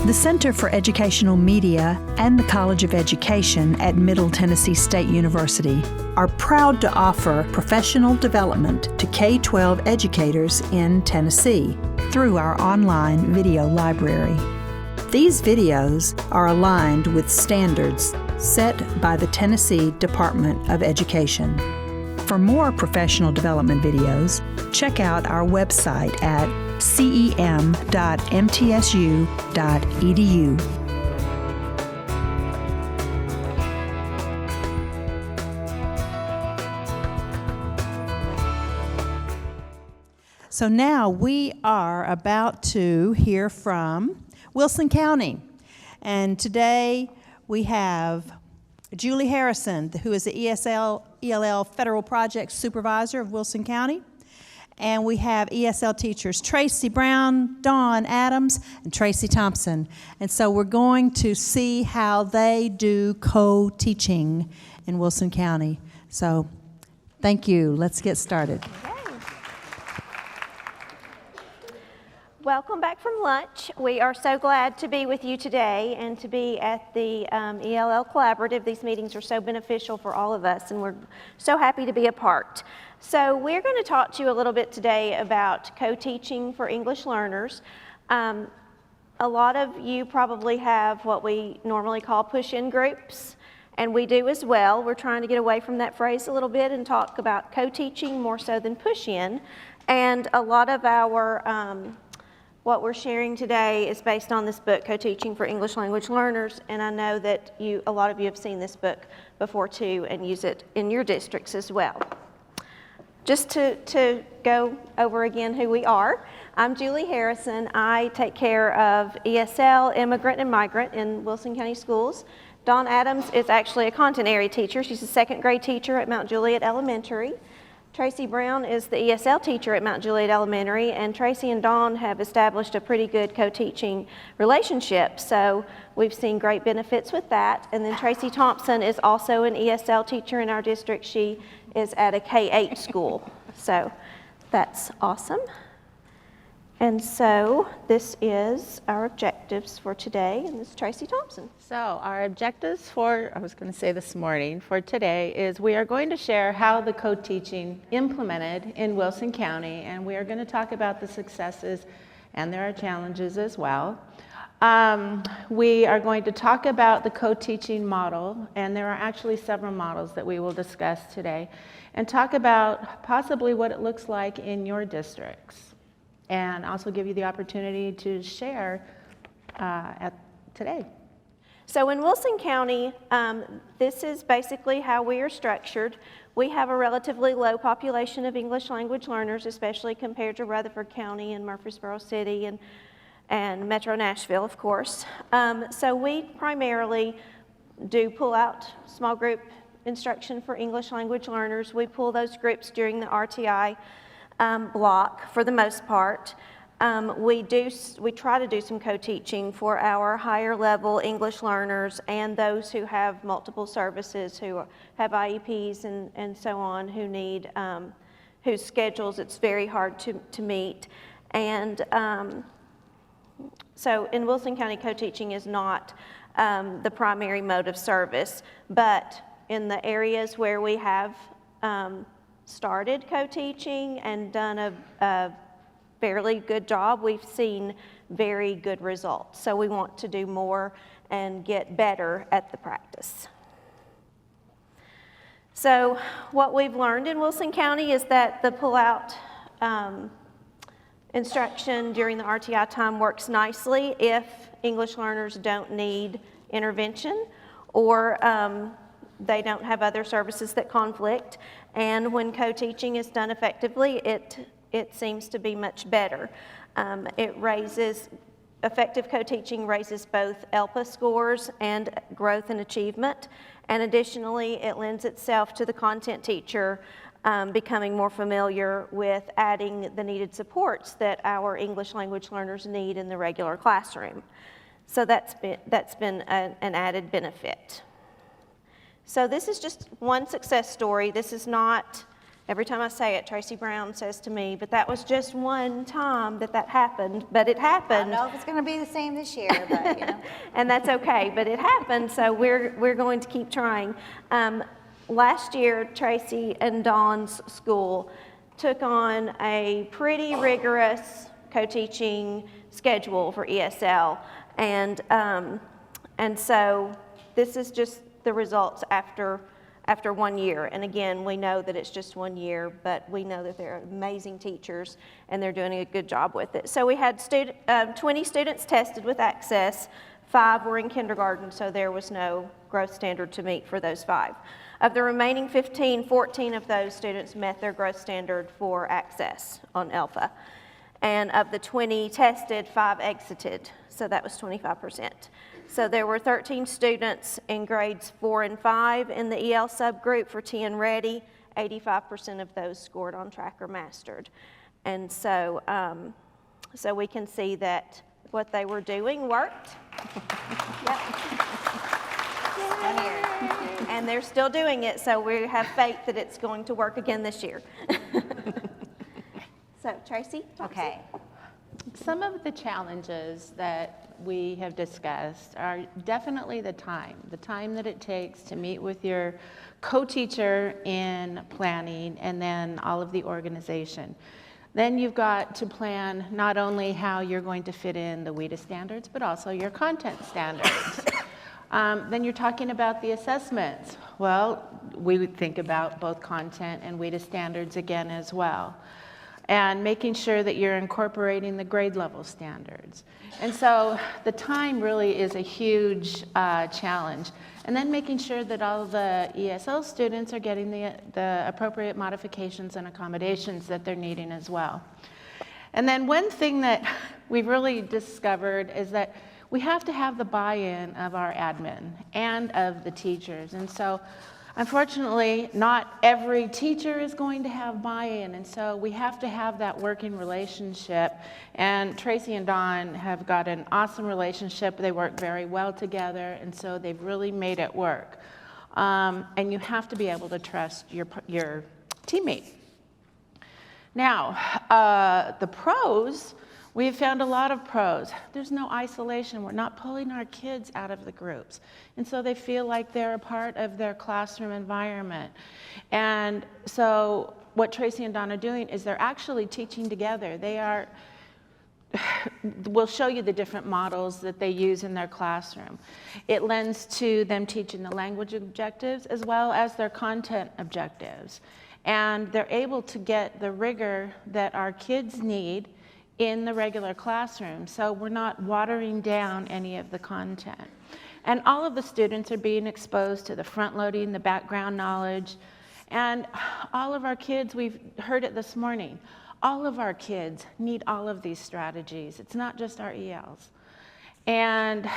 The Center for Educational Media and the College of Education at Middle Tennessee State University are proud to offer professional development to K-12 educators in Tennessee through our online video library. These videos are aligned with standards set by the Tennessee Department of Education. For more professional development videos, check out our website at cem.mtsu.edu. So now we are about to hear from Wilson County. And today we have Julie Harrison, who is the ELL Federal Projects Supervisor of Wilson County. And we have ESL teachers Tracy Brown, Dawn Adams, and Tracy Thompson. And so we're going to see how they do co-teaching in Wilson County. So thank you. Let's get started. Okay. Welcome back from lunch. We are so glad to be with you today and to be at the ELL Collaborative. These meetings are so beneficial for all of us, and we're so happy to be a part. So we're going to talk to you a little bit today about co-teaching for English learners. A lot of you probably have what we normally call push-in groups, and we do as well. We're trying to get away from that phrase a little bit and talk about co-teaching more so than push-in. And a lot of our what we're sharing today is based on this book, Co-Teaching for English Language Learners, and I know that a lot of you have seen this book before too and use it in your districts as well. Just to go over again who we are, I'm Julie Harrison. I take care of ESL, Immigrant and Migrant in Wilson County Schools. Dawn Adams is actually a content area teacher. She's a second grade teacher at Mount Juliet Elementary. Tracy Brown is the ESL teacher at Mount Juliet Elementary, and Tracy and Dawn have established a pretty good co-teaching relationship, so we've seen great benefits with that. And then Tracy Thompson is also an ESL teacher in our district. She is at a K-8 school, so that's awesome. And so this is our objectives for today, and this is Tracy Thompson. So our objectives for today is we are going to share how the co-teaching implemented in Wilson County, and we are going to talk about the successes, and there are challenges as well. We are going to talk about the co-teaching model, and there are actually several models that we will discuss today, and talk about possibly what it looks like in your districts, and also give you the opportunity to share today. So in Wilson County, this is basically how we are structured. We have a relatively low population of English language learners, especially compared to Rutherford County and Murfreesboro City and Metro Nashville, of course. So we primarily do pull out small group instruction for English language learners. We pull those groups during the RTI block for the most part. We try to do some co-teaching for our higher level English learners and those who have multiple services, who have IEPs and so on, who need, whose schedules it's very hard to meet. And so in Wilson County, co-teaching is not the primary mode of service, but in the areas where we have started co-teaching and done a fairly good job, we've seen very good results. So we want to do more and get better at the practice. So what we've learned in Wilson County is that the pull-out instruction during the RTI time works nicely if English learners don't need intervention or they don't have other services that conflict. And when co-teaching is done effectively, it seems to be much better. Effective co-teaching raises both ELPA scores and growth and achievement. And additionally, it lends itself to the content teacher becoming more familiar with adding the needed supports that our English language learners need in the regular classroom. So that's been an added benefit. So this is just one success story. This is not Every time I say it, Tracy Brown says to me, but that was just one time that happened, but it I happened. don't know if it's going to be the same this year, but you know. And that's okay, but it happened, so we're going to keep trying. Last year, Tracy and Dawn's school took on a pretty rigorous co-teaching schedule for ESL, and so this is just the results after 1 year. And again, we know that it's just 1 year, but we know that they're amazing teachers and they're doing a good job with it. So we had 20 students tested with Access, 5 were in kindergarten, so there was no growth standard to meet for those 5. Of the remaining 15, 14 of those students met their growth standard for Access on Alpha. And of the 20 tested, 5 exited, so that was 25%. So there were 13 students in grades 4 and 5 in the EL subgroup for 10 Ready. 85% of those scored on Track or Mastered. And so, so we can see that what they were doing worked. Yep. And they're still doing it, so we have faith that it's going to work again this year. So, Tracy? Okay. Some of the challenges that we have discussed are definitely the time that it takes to meet with your co-teacher in planning and then all of the organization. Then you've got to plan not only how you're going to fit in the WIDA standards, but also your content standards. Then you're talking about the assessments. Well, we would think about both content and WIDA standards again as well. And making sure that you're incorporating the grade level standards. And so the time really is a huge challenge. And then making sure that all the ESL students are getting the appropriate modifications and accommodations that they're needing as well. And then one thing that we've really discovered is that we have to have the buy-in of our admin and of the teachers. And so unfortunately, not every teacher is going to have buy-in, and so we have to have that working relationship. And Tracy and Dawn have got an awesome relationship. They work very well together, and so they've really made it work. And you have to be able to trust your teammate. Now, the pros, we've found a lot of pros. There's no isolation. We're not pulling our kids out of the groups. And so they feel like they're a part of their classroom environment. And so what Tracy and Dawn are doing is they're actually teaching together. We'll show you the different models that they use in their classroom. It lends to them teaching the language objectives as well as their content objectives. And they're able to get the rigor that our kids need in the regular classroom, so we're not watering down any of the content. And all of the students are being exposed to the front loading, the background knowledge, and all of our kids, we've heard it this morning, all of our kids need all of these strategies. It's not just our ELs. And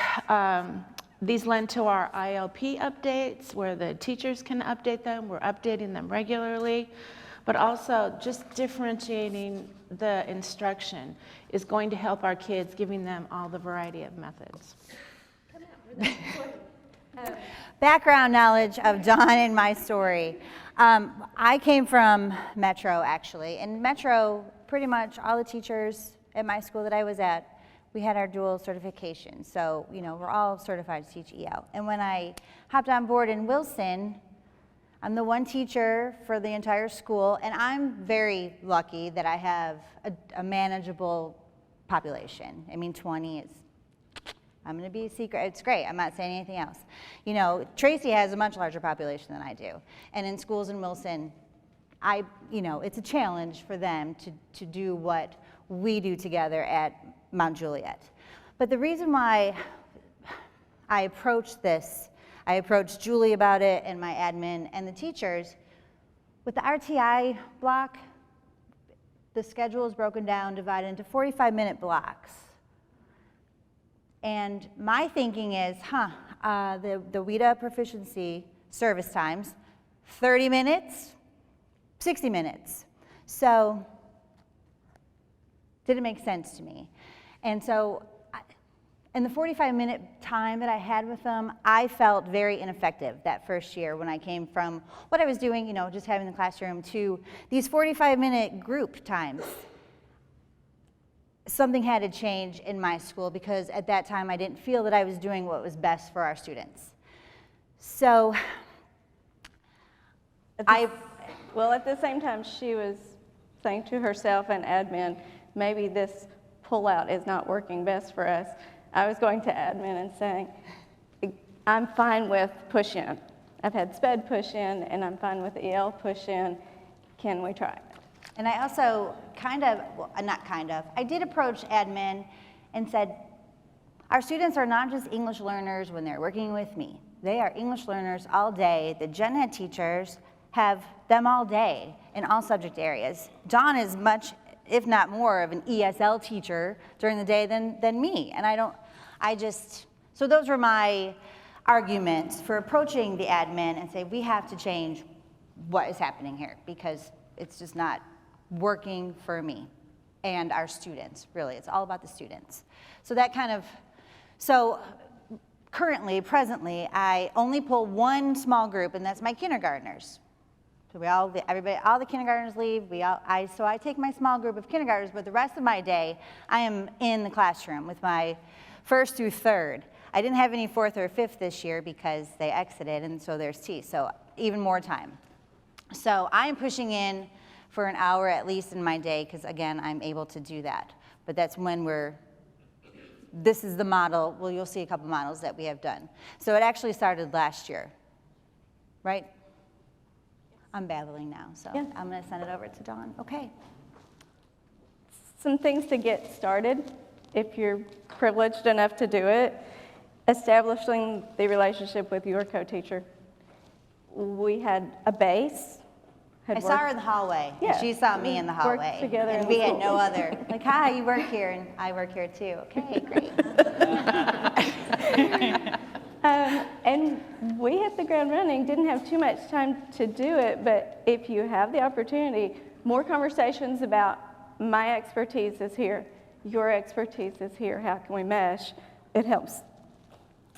these lend to our ILP updates where the teachers can update them. We're updating them regularly. But also just differentiating the instruction is going to help our kids, giving them all the variety of methods. Background knowledge of Dawn and my story. I came from Metro, actually, and Metro, pretty much all the teachers at my school that I was at, we had our dual certification. So, you know, we're all certified to teach EL. And when I hopped on board in Wilson, I'm the one teacher for the entire school, and I'm very lucky that I have a manageable population. I mean, 20 is, I'm gonna be a secret, it's great, I'm not saying anything else. You know, Tracy has a much larger population than I do. And in schools in Wilson, it's a challenge for them to do what we do together at Mount Juliet. But the reason why I approached this, I approached Julie about it and my admin and the teachers. With the RTI block, the schedule is broken down, divided into 45-minute blocks. And my thinking is, the WIDA proficiency service times, 30 minutes, 60 minutes. So, didn't make sense to me. And so, in the 45-minute time that I had with them, I felt very ineffective that first year when I came from what I was doing, you know, just having the classroom, to these 45-minute group times. Something had to change in my school because at that time I didn't feel that I was doing what was best for our students. So Well, at the same time, she was saying to herself and admin, maybe this pullout is not working best for us. I was going to admin and saying, I'm fine with push-in. I've had SPED push-in, and I'm fine with EL push-in. Can we try it? And I also I did approach admin and said, our students are not just English learners when they're working with me. They are English learners all day. The gen ed teachers have them all day in all subject areas. Dawn is much, if not more, of an ESL teacher during the day than me. And so those were my arguments for approaching the admin and say, we have to change what is happening here because it's just not working for me and our students, really. It's all about the students. So currently, presently, I only pull one small group, and that's my kindergartners. So all the kindergartners leave. So I take my small group of kindergartners, but the rest of my day, I am in the classroom with my first through third. I didn't have any fourth or fifth this year because they exited, and so there's T, so even more time. So I'm pushing in for an hour at least in my day because, again, I'm able to do that. But that's when this is the model. Well, you'll see a couple models that we have done. So it actually started last year, right? I'm babbling now, so yeah. I'm going to send it over to Dawn. Okay. Some things to get started, if you're privileged enough to do it. Establishing the relationship with your co-teacher. We had a base. I saw her in the hallway, yeah. And she saw me in the hallway. Together and we had no other, like, hi, you work here, and I work here too. Okay, great. And we hit the ground running, didn't have too much time to do it, but if you have the opportunity, more conversations about my expertise is here, your expertise is here, how can we mesh? It helps.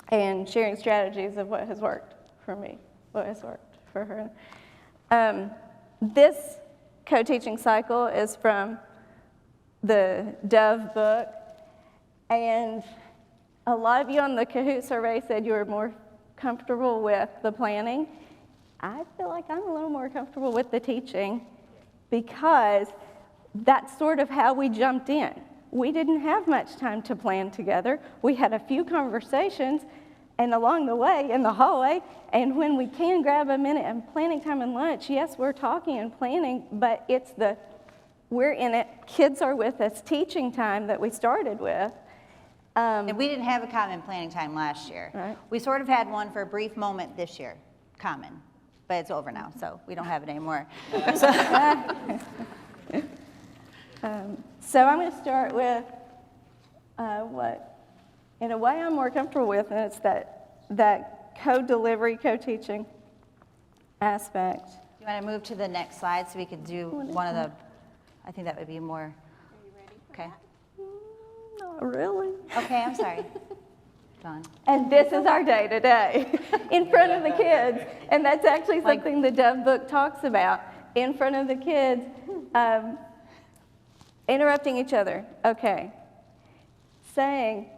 And sharing strategies of what has worked for me, what has worked for her. This co-teaching cycle is from the Dove book, and a lot of you on the Kahoot survey said you were more comfortable with the planning. I feel like I'm a little more comfortable with the teaching because that's sort of how we jumped in. We didn't have much time to plan together. We had a few conversations, and along the way, in the hallway, and when we can grab a minute and planning time and lunch, yes, we're talking and planning, but we're in it, kids are with us, teaching time that we started with. And we didn't have a common planning time last year. Right. We sort of had one for a brief moment this year, common, but it's over now, so we don't have it anymore. So I'm going to start with what, in a way, I'm more comfortable with, and it's that co-delivery, co-teaching aspect. You want to move to the next slide so we could do one of the, I think that would be more. Are you ready for that? Not really. Okay, I'm sorry. Dawn. And this is our day today, in front of the kids. And that's actually something the Dove book talks about. In front of the kids, interrupting each other. Okay. Saying,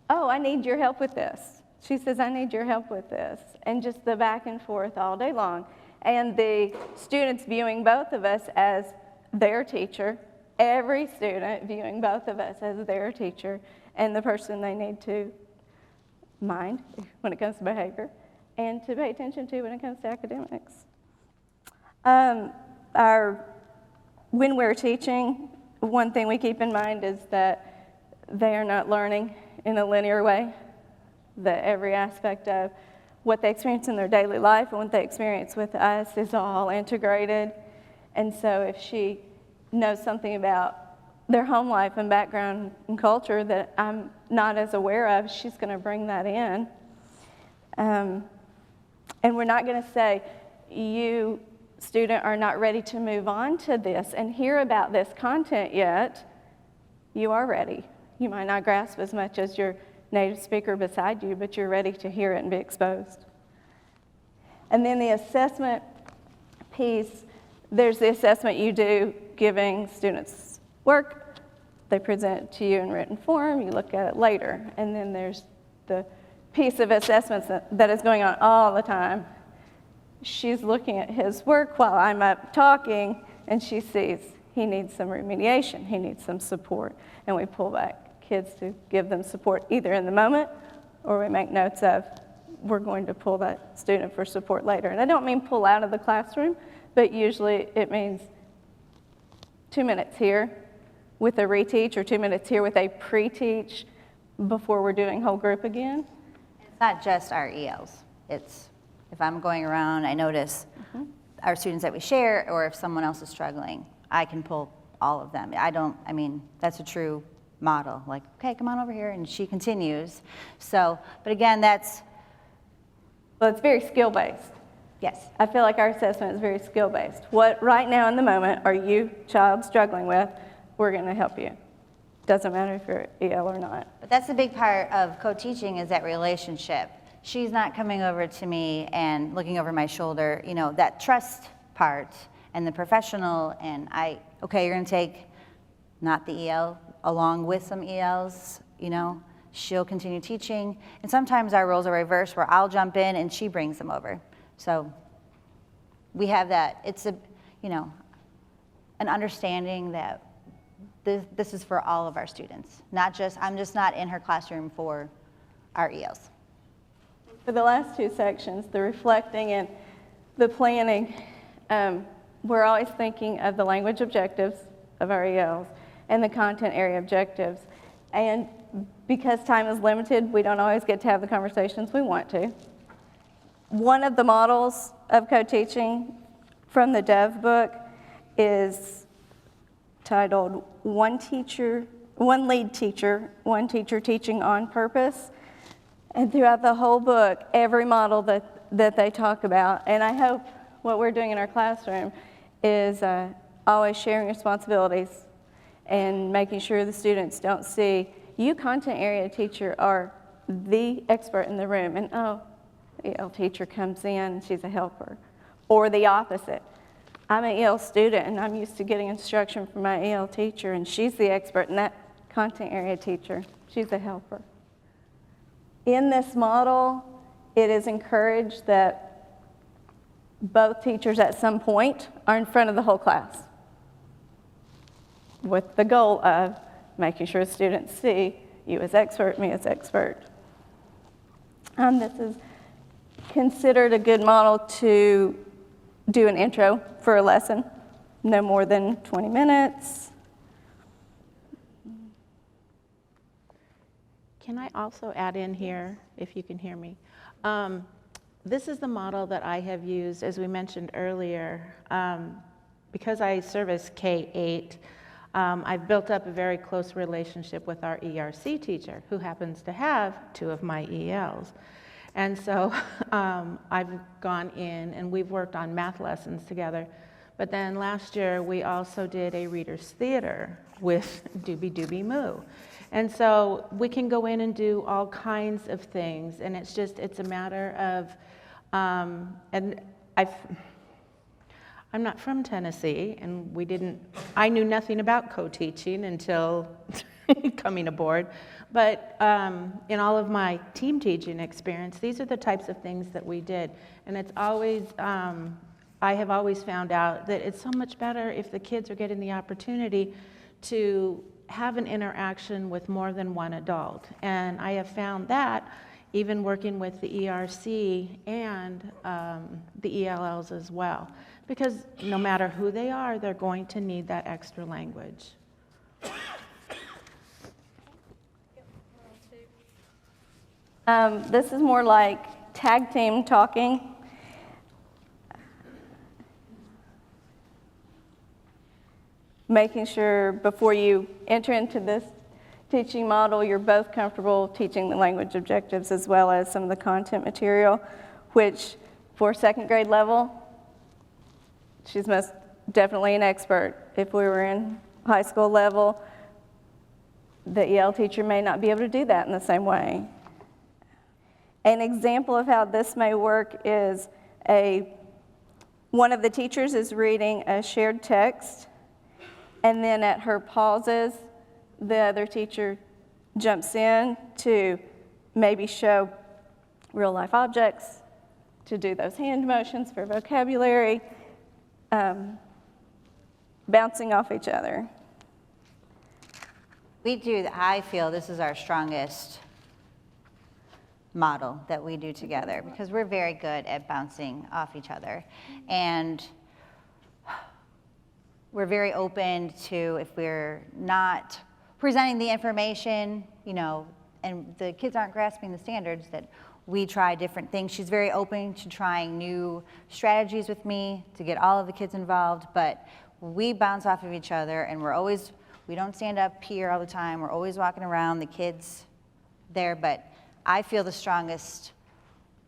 oh, I need your help with this. She says, I need your help with this. And just the back and forth all day long. And the students viewing both of us as their teacher, every student viewing both of us as their teacher and the person they need to mind when it comes to behavior and to pay attention to when it comes to academics. When we're teaching, one thing we keep in mind is that they are not learning in a linear way, that every aspect of what they experience in their daily life and what they experience with us is all integrated. And so if she knows something about their home life and background and culture that I'm not as aware of, she's going to bring that in. And we're not going to say, you, student, are not ready to move on to this and hear about this content yet. You are ready. You might not grasp as much as your native speaker beside you, but you're ready to hear it and be exposed. And then the assessment piece, there's the assessment you do giving students work. They present it to you in written form, you look at it later. And then there's the piece of assessments that is going on all the time. She's looking at his work while I'm up talking, and she sees he needs some remediation, he needs some support. And we pull back kids to give them support either in the moment, or we make notes of, we're going to pull that student for support later. And I don't mean pull out of the classroom, but usually it means 2 minutes here with a reteach, or 2 minutes here with a pre-teach before we're doing whole group again. It's not just our ELs. It's, if I'm going around, I notice our students that we share, or if someone else is struggling, I can pull all of them. I mean, that's a true model. Like, okay, come on over here, and she continues. So, but again, Well, it's very skill-based. yes. I feel like our assessment is very skill-based. What right now in the moment are you, child, struggling with? We're going to help you. Doesn't matter if you're EL or not. But that's the big part of co-teaching, is that relationship. She's not coming over to me and looking over my shoulder, you know, that trust part and the professional, and okay, you're going to take not the EL along with some ELs, you know, she'll continue teaching. And sometimes our roles are reversed, where I'll jump in and she brings them over. So we have that. It's a, you know, an understanding that this is for all of our students. I'm just not in her classroom for our ELs. For the last two sections, the reflecting and the planning, we're always thinking of the language objectives of our ELs and the content area objectives. And because time is limited, we don't always get to have the conversations we want to. One of the models of co-teaching from the Dev book is titled One Lead Teacher, One Teacher Teaching on Purpose. And throughout the whole book, every model that they talk about, and I hope what we're doing in our classroom is always sharing responsibilities and making sure the students don't see, you content area teacher are the expert in the room, and oh, the EL teacher comes in, she's a helper. Or the opposite. I'm an EL student and I'm used to getting instruction from my EL teacher, and she's the expert, and that content area teacher, she's a helper. In this model, it is encouraged that both teachers at some point are in front of the whole class, with the goal of making sure students see you as expert, me as expert. This is considered a good model to do an intro for a lesson, no more than 20 minutes. Can I also add in here, if you can hear me? This is the model that I have used, as we mentioned earlier. Because I service K-8, I've built up a very close relationship with our ERC teacher, who happens to have 2 of my ELs. And so I've gone in and we've worked on math lessons together. But then last year, we also did a reader's theater with Doobie Doobie Moo. And so we can go in and do all kinds of things, and it's a matter of, and I'm not from Tennessee, and I knew nothing about co-teaching until coming aboard, but in all of my team teaching experience, these are the types of things that we did, and it's always, I have always found out that it's so much better if the kids are getting the opportunity to have an interaction with more than one adult. And I have found that even working with the ERC and the ELLs as well. Because no matter who they are, they're going to need that extra language. This is more like tag team talking. Making sure before you enter into this teaching model, you're both comfortable teaching the language objectives as well as some of the content material, which for 2nd grade level, she's most definitely an expert. If we were in high school level, the EL teacher may not be able to do that in the same way. An example of how this may work is one of the teachers is reading a shared text, and then at her pauses, the other teacher jumps in to maybe show real-life objects, to do those hand motions for vocabulary, bouncing off each other. I feel this is our strongest model that we do together because we're very good at bouncing off each other. And we're very open to, if we're not presenting the information, and the kids aren't grasping the standards, that we try different things. She's very open to trying new strategies with me to get all of the kids involved, but we bounce off of each other, and we don't stand up here all the time. We're always walking around, the kids there, but I feel the strongest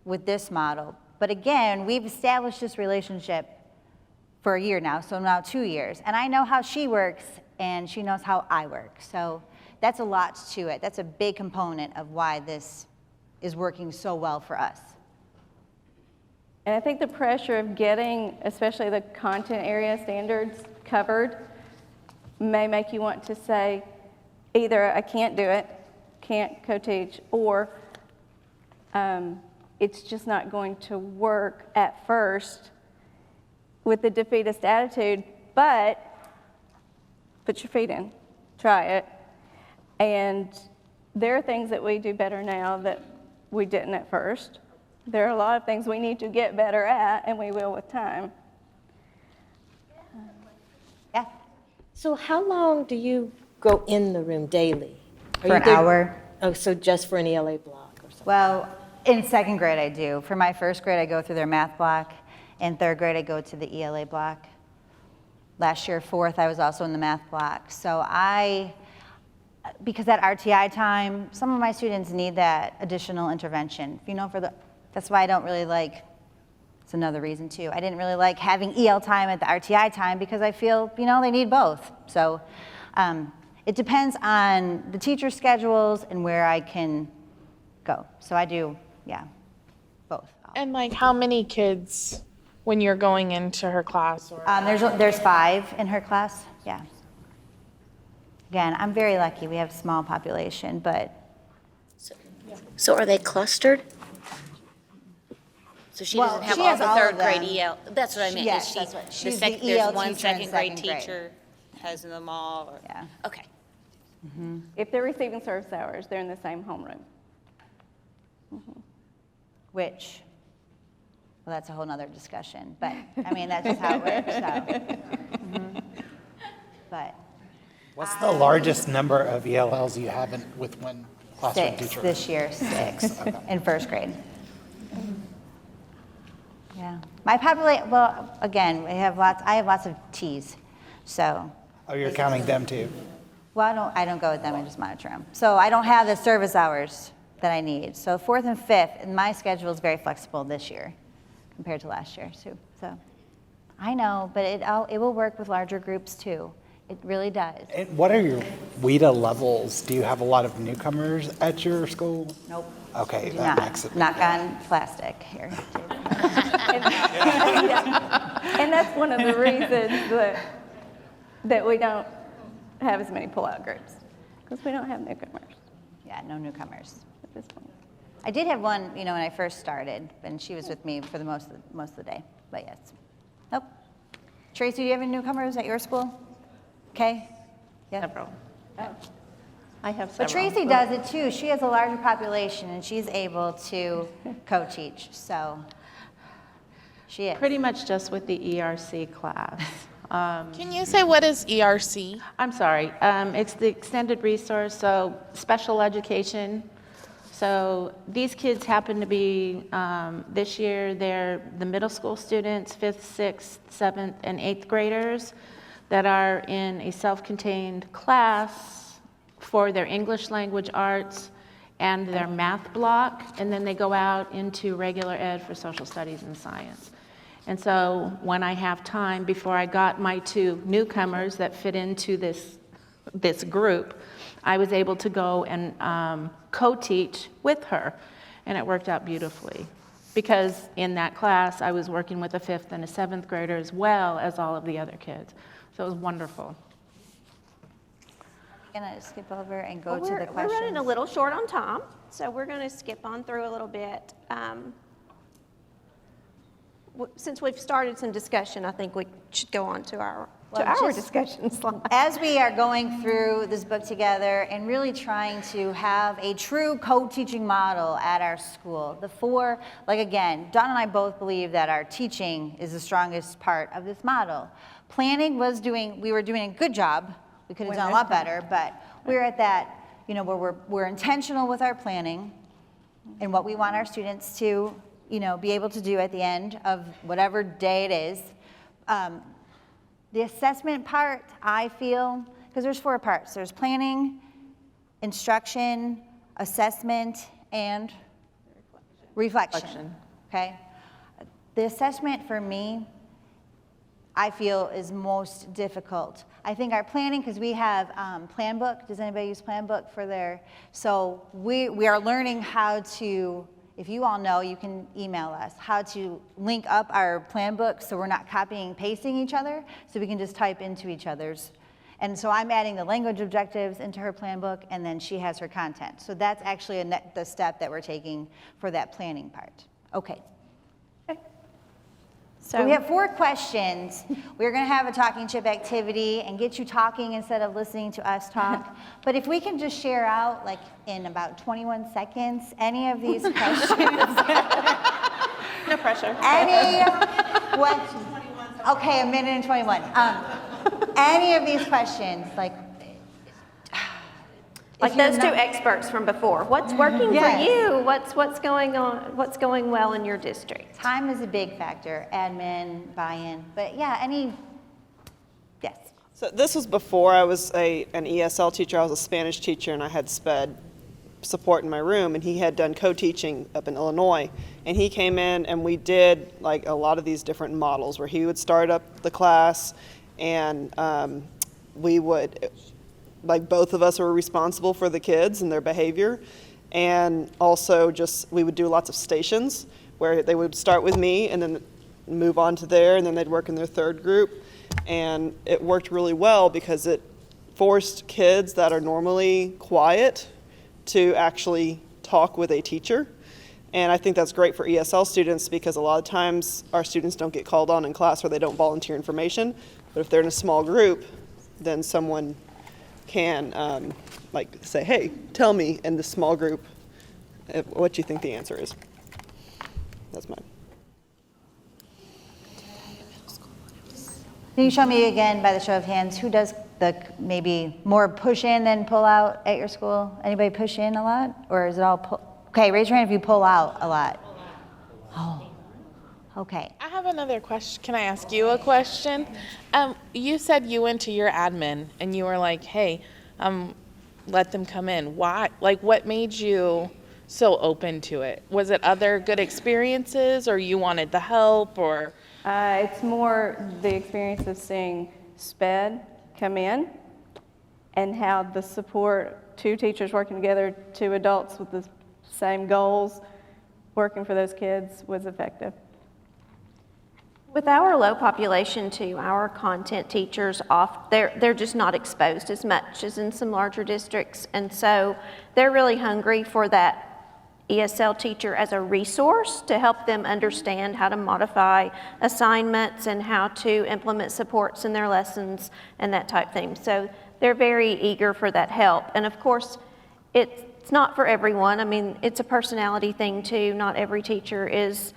with this model. But again, we've established this relationship for a year now, so now 2 years. And I know how she works, and she knows how I work. So that's a lot to it. That's a big component of why this is working so well for us. And I think the pressure of getting, especially the content area standards covered, may make you want to say, either I can't do it, can't co-teach, or it's just not going to work at first with the defeatist attitude, but put your feet in, try it. And there are things that we do better now that we didn't at first. There are a lot of things we need to get better at, and we will with time. Yeah, So how long do you go in the room daily? for an hour. Oh, so just for an ELA block or something? Well, in second grade I do. For my first grade, I go through their math block. In third grade, I go to the ELA block. Last year, fourth, I was also in the math block. So because that RTI time, some of my students need that additional intervention. That's why I don't really like, it's another reason too. I didn't really like having EL time at the RTI time because I feel, they need both. So it depends on the teacher schedules and where I can go. So I do, both. And how many kids when you're going into her class? Or There's 5 in her class, yeah. Again, I'm very lucky. We have a small population, but So are they clustered? So she Well, doesn't have she all has the all third of grade them. EL? That's what I meant. Yes, Is she, that's what- the she's sec- the there's EL one teacher in second grade second grade. teacher has them all? Or, yeah. okay. If they're receiving service hours, they're in the same homeroom. Which, well, that's a whole nother discussion, but that's just how it works, so. But What's the largest number of ELLs you have with one classroom 6 teacher? this year, 6 in first grade. Yeah. My population, well, again, I have lots of Ts, so. Oh, you're counting them too? Well, I don't go with them, I just monitor them. So I don't have the service hours that I need. So 4th and 5th, and my schedule is very flexible this year compared to last year too. So I know, but it will work with larger groups too. It really does. And what are your WIDA levels? Do you have a lot of newcomers at your school? Nope. Okay, Do that not. makes it. Knock on plastic here. And that's one of the reasons that we don't have as many pull-out groups, because we don't have newcomers Yeah, no newcomers. at this point. I did have one, when I first started, and she was with me for the most of the day. But yes. Nope. Tracy, do you have any newcomers at your school? Okay. Yeah. Several. I have But several. Tracy does it too. She has a larger population, and she's able to co-teach. So she is. Pretty much just with the ERC class. can you say what is ERC? I'm sorry, it's the extended resource, so special education. So these kids happen to be, this year, they're the middle school students, 5th, 6th, 7th, and 8th graders that are in a self-contained class for their English language arts and their math block, and then they go out into regular ed for social studies and science. And so when I have time, before I got my 2 newcomers that fit into this this group, I was able to go and co-teach with her, and it worked out beautifully. Because in that class, I was working with a 5th and a 7th grader as well as all of the other kids. So it was wonderful. I'm going to skip over and go Well, to the we're questions. running a little short on time, so we're going to skip on through a little bit. Since we've started some discussion, I think we should go on to our discussion slide. As we are going through this book together and really trying to have a true co-teaching model at our school, again, Dawn and I both believe that our teaching is the strongest part of this model. Planning we were doing a good job. We could have done a lot better, but we're at that, where we're intentional with our planning and what we want our students to, be able to do at the end of whatever day it is. The assessment part, I feel, because there's 4 parts. There's planning, instruction, assessment, and reflection. Okay? The assessment for me, I feel, is most difficult. I think our planning, because we have Plan Book. Does anybody use Plan Book for their? So we are learning how to, if you all know, you can email us, how to link up our Plan Book so we're not copying and pasting each other, so we can just type into each other's. And so I'm adding the language objectives into her Plan Book, and then she has her content. So that's actually the step that we're taking for that planning part. Okay. So we have 4 questions. We're going to have a talking chip activity and get you talking instead of listening to us talk. But if we can just share out, like in about 21 seconds, any of these questions. No pressure. Okay, 1 minute and 21. Any of these questions, like those 2 experts from before. What's working for you? What's going on? What's going well in your district? Time is a big factor, admin, buy-in. But yes. So this was before I was an ESL teacher. I was a Spanish teacher, and I had SPED support in my room, and he had done co-teaching up in Illinois. And he came in, and we did like a lot of these different models where he would start up the class, and we would, like, both of us were responsible for the kids and their behavior. And also we would do lots of stations where they would start with me and then move on to there, and then they'd work in their 3rd group. And it worked really well because it forced kids that are normally quiet to actually talk with a teacher. And I think that's great for ESL students because a lot of times our students don't get called on in class or they don't volunteer information. But if they're in a small group, then someone can say, hey, tell me in the small group what you think the answer is. That's mine. Can you show me again by the show of hands, who does the maybe more push in than pull out at your school? Anybody push in a lot? Or is it all pull? Okay, raise your hand if you pull out a lot. Oh, okay. I have another question. Can I ask you a question? You said you went to your admin and you were like, hey, let them come in. Why? Like, what made you so open to it? Was it other good experiences, or you wanted the help, or? It's more the experience of seeing SPED come in and how the support, 2 teachers working together, 2 adults with the same goals, working for those kids was effective. With our low population too, our content teachers they're just not exposed as much as in some larger districts, and so they're really hungry for that ESL teacher as a resource to help them understand how to modify assignments and how to implement supports in their lessons and that type thing. So they're very eager for that help. And of course, it's not for everyone. I mean, it's a personality thing too. Not every teacher is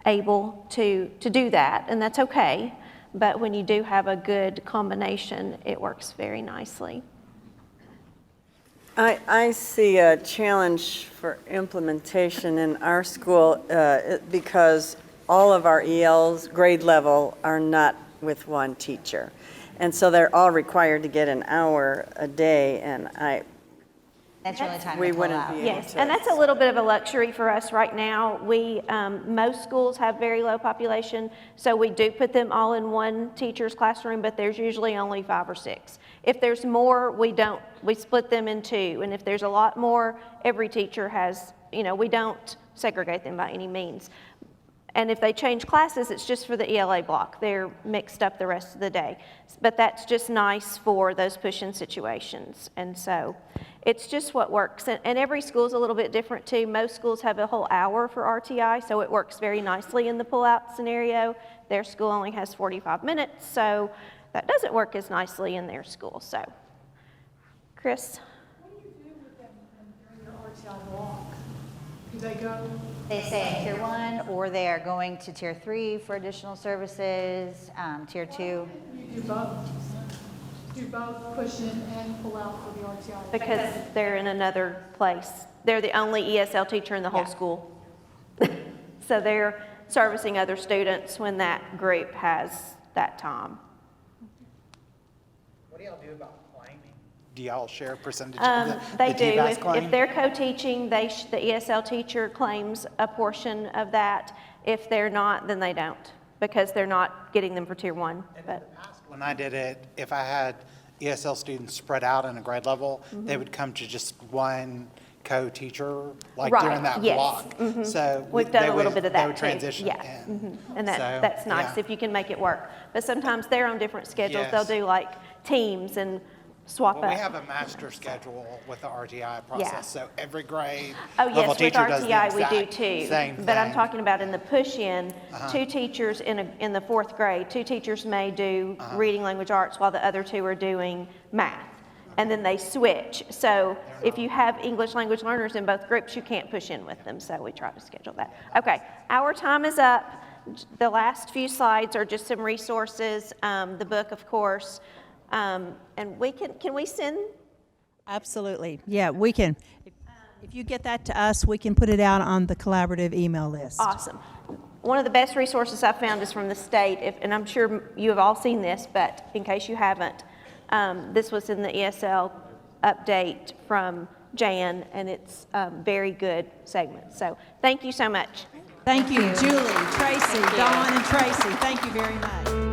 able to do that, and that's okay. But when you do have a good combination, it works very nicely. I see a challenge for implementation in our school because all of our ELs, grade level, are not with one teacher. And so they're all required to get an hour a day, and That's your only time We to pull wouldn't out. be able Yes, to. and that's a little bit of a luxury for us right now. Most schools have very low population, so we do put them all in one teacher's classroom, but there's usually only 5 or 6. If there's more, we split them in 2, and if there's a lot more, every teacher has, we don't segregate them by any means. And if they change classes, it's just for the ELA block. They're mixed up the rest of the day. But that's just nice for those push-in situations. And so it's just what works. And every school's a little bit different too. Most schools have a whole hour for RTI, so it works very nicely in the pull-out scenario. Their school only has 45 minutes, so that doesn't work as nicely in their school. So, Chris? What do you do with them during your RTI block? Do they go? They stay in Tier 1, or they are going to Tier 3 for additional services, Tier 2. You do both. Do both push in and pull out for the RTI. Because they're in another place. They're the only ESL teacher in the whole school. So they're servicing other students when that group has that time. What do y'all do about claiming? Do y'all share a percentage of They the do. TVAS claim? If they're co-teaching, the ESL teacher claims a portion of that. If they're not, then they don't, because they're not getting them for Tier 1. But When I did it, if I had ESL students spread out in a grade level, they would come to just one co-teacher, like Right, during that yes. block. So we've done they a little would- bit of they that would too. transition Yeah, in. and So, that's nice yeah. if you can make it work. But sometimes they're on different schedules. Yes. They'll do like teams and swap Well, we up. have a master schedule with the RTI process, so every grade Oh, level yes, with teacher does the RTI, we do exact too. same But I'm thing. talking about in the push-in, 2 teachers in the 4th grade, 2 teachers may do reading language arts while the other 2 are doing math. And then they switch. So if you have English language learners in both groups, you can't push in with them. So we try to schedule that. Okay, our time is up. The last few slides are just some resources, the book, of course. And can we send? Absolutely. Yeah, we can. If you get that to us, we can put it out on the collaborative email list. Awesome. One of the best resources I've found is from the state, and I'm sure you have all seen this, but in case you haven't, this was in the ESL update from Jan, and it's a very good segment. So thank you so much. Thank you, Julie, Tracy, Dawn, and Tracy. Thank you very much.